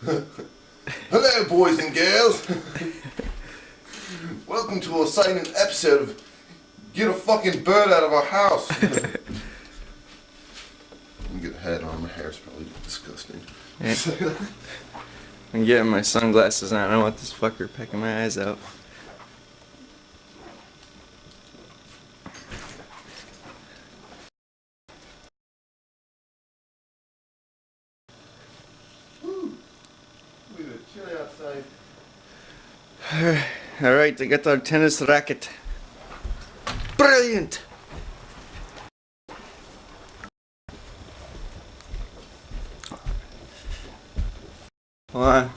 Hello, boys and girls. Welcome to a silent episode of Get a Fucking Bird Out of Our House. Let me get a hat on. My hair's probably disgusting. Yeah. I'm getting my sunglasses on. I don't want this fucker pecking my eyes out. Look at it, chilly outside. Alright, they got our tennis racket. Brilliant! Hold on.